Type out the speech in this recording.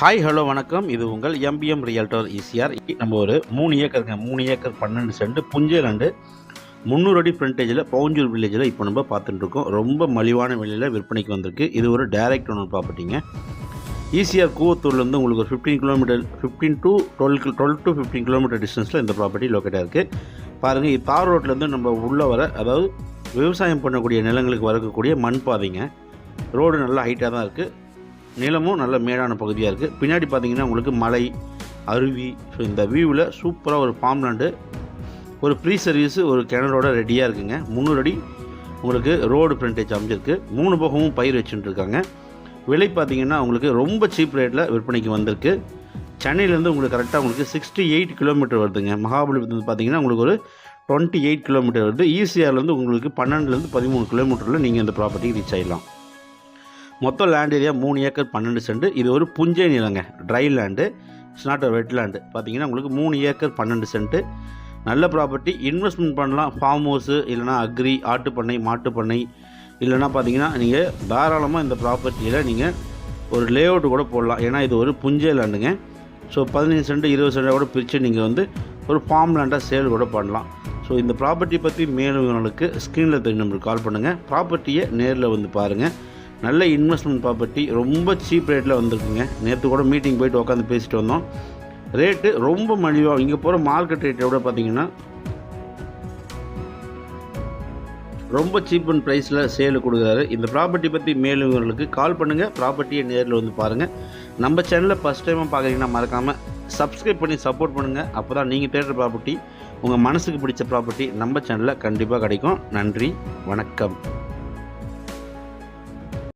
Hi hello வணக்கம். இது உங்கள் எம்பிஎம் ரியல்டர் ஈசிஆர். நம்ம ஒரு 3 ஏக்கருங்க, 3 ஏக்கர் 12 சென்ட் புஞ்சைலாண்டு 300 அடி ஃப்ரண்டேஜில் பவுஞ்சூர் வில்லேஜில் இப்போ நம்ம பார்த்துட்டுருக்கோம். ரொம்ப மலிவான விலையில் விற்பனைக்கு வந்திருக்கு. இது ஒரு டைரக்ட் ஓனர் ப்ராப்பர்ட்டிங்க. ஈசிஆர் கூவத்தூர்லேருந்து உங்களுக்கு ஒரு 15 கிலோமீட்டர் 15 to 15 கிலோமீட்டர் டிஸ்டன்ஸில் இந்த ப்ராப்பர்ட்டி லொக்கேட்டாக இருக்குது. பாருங்கள், இது தார் ரோட்லேருந்து நம்ம உள்ளே வர, அதாவது விவசாயம் பண்ணக்கூடிய நிலங்களுக்கு வரக்கூடிய மண் பாதைங்க. ரோடு நல்லா ஹைட்டாக தான் இருக்குது. நிலமும் நல்ல மேடான பகுதியாக இருக்குது. பின்னாடி பார்த்தீங்கன்னா உங்களுக்கு மலை, அருவி. ஸோ இந்த வியூவில் சூப்பராக ஒரு ஃபார்ம் லேண்டு, ஒரு ப்ரீ சர்வீஸு, ஒரு கிணறோட ரெடியாக இருக்குங்க. 300 அடி உங்களுக்கு ரோடு ஃப்ரண்டேஜ் அமைஞ்சிருக்கு. 3 பக்கமும் பயிர் வச்சுட்டு இருக்காங்க. விலை பார்த்தீங்கன்னா உங்களுக்கு ரொம்ப சீப் ரேட்டில் விற்பனைக்கு வந்திருக்கு. சென்னையிலேருந்து உங்களுக்கு கரெக்டாக உங்களுக்கு 68 கிலோமீட்டர் வருதுங்க. மகாபலிபுரத்துலேருந்து பார்த்தீங்கன்னா உங்களுக்கு ஒரு 28 கிலோமீட்டர் வருது. ஈசிஆர்லேருந்து உங்களுக்கு 12லேருந்து 13 கிலோமீட்டரில் நீங்கள் இந்த ப்ராப்பர்ட்டிக்கு ரீச் ஆகிடலாம். மொத்தம் லேண்ட் ஏரியா 3 ஏக்கர் 12 சென்ட். இது ஒரு புஞ்சை நிலங்க, dry land, it's not a wet land. பார்த்தீங்கன்னா உங்களுக்கு 3 ஏக்கர் 12 சென்ட். நல்ல ப்ராப்பர்ட்டி. இன்வெஸ்ட்மெண்ட் பண்ணலாம். ஃபார்ம் ஹவுஸு, இல்லைனா அக்ரி, ஆட்டுப்பண்ணை, மாட்டுப்பண்ணை, இல்லைனா பார்த்தீங்கன்னா நீங்கள் தாராளமாக இந்த ப்ராப்பர்ட்டியில் நீங்கள் ஒரு லே அவுட்டு கூட போடலாம். ஏன்னா இது ஒரு புஞ்சை லேண்டுங்க. ஸோ 15 சென்ட் 20 சென்ட்டாக கூட பிரித்து நீங்கள் வந்து ஒரு ஃபார்ம் லேண்டாக சேல் கூட பண்ணலாம். ஸோ இந்த ப்ராப்பர்ட்டி பற்றி மேலும் உங்களுக்கு ஸ்க்ரீனில் தெரியும் நம்பருக்கு கால் பண்ணுங்கள். ப்ராப்பர்ட்டியை நேரில் வந்து பாருங்கள். நல்ல இன்வெஸ்ட்மெண்ட் ப்ராப்பர்ட்டி, ரொம்ப சீப் ரேட்டில் வந்திருக்குங்க. நேற்று கூட மீட்டிங் போய்ட்டு உட்காந்து பேசிட்டு வந்தோம். ரேட்டு ரொம்ப மலிவாக, இங்கே போகிற மார்க்கெட் ரேட்டை விட பார்த்தீங்கன்னா ரொம்ப சீப் அண்ட் ப்ரைஸில் சேல் கொடுக்குறாரு. இந்த ப்ராப்பர்ட்டி பற்றி மேலும் இவங்களுக்கு கால் பண்ணுங்கள். ப்ராப்பர்ட்டியை நேரில் வந்து பாருங்கள். நம்ம சேனலில் ஃபஸ்ட் டைமாக பார்க்குறீங்கன்னா மறக்காமல் சப்ஸ்கிரைப் பண்ணி சப்போர்ட் பண்ணுங்கள். அப்போ தான் நீங்கள் தேடுற ப்ராப்பர்ட்டி, உங்கள் மனசுக்கு பிடிச்ச ப்ராப்பர்ட்டி நம்ம சேனலில் கண்டிப்பாக கிடைக்கும். நன்றி, வணக்கம்.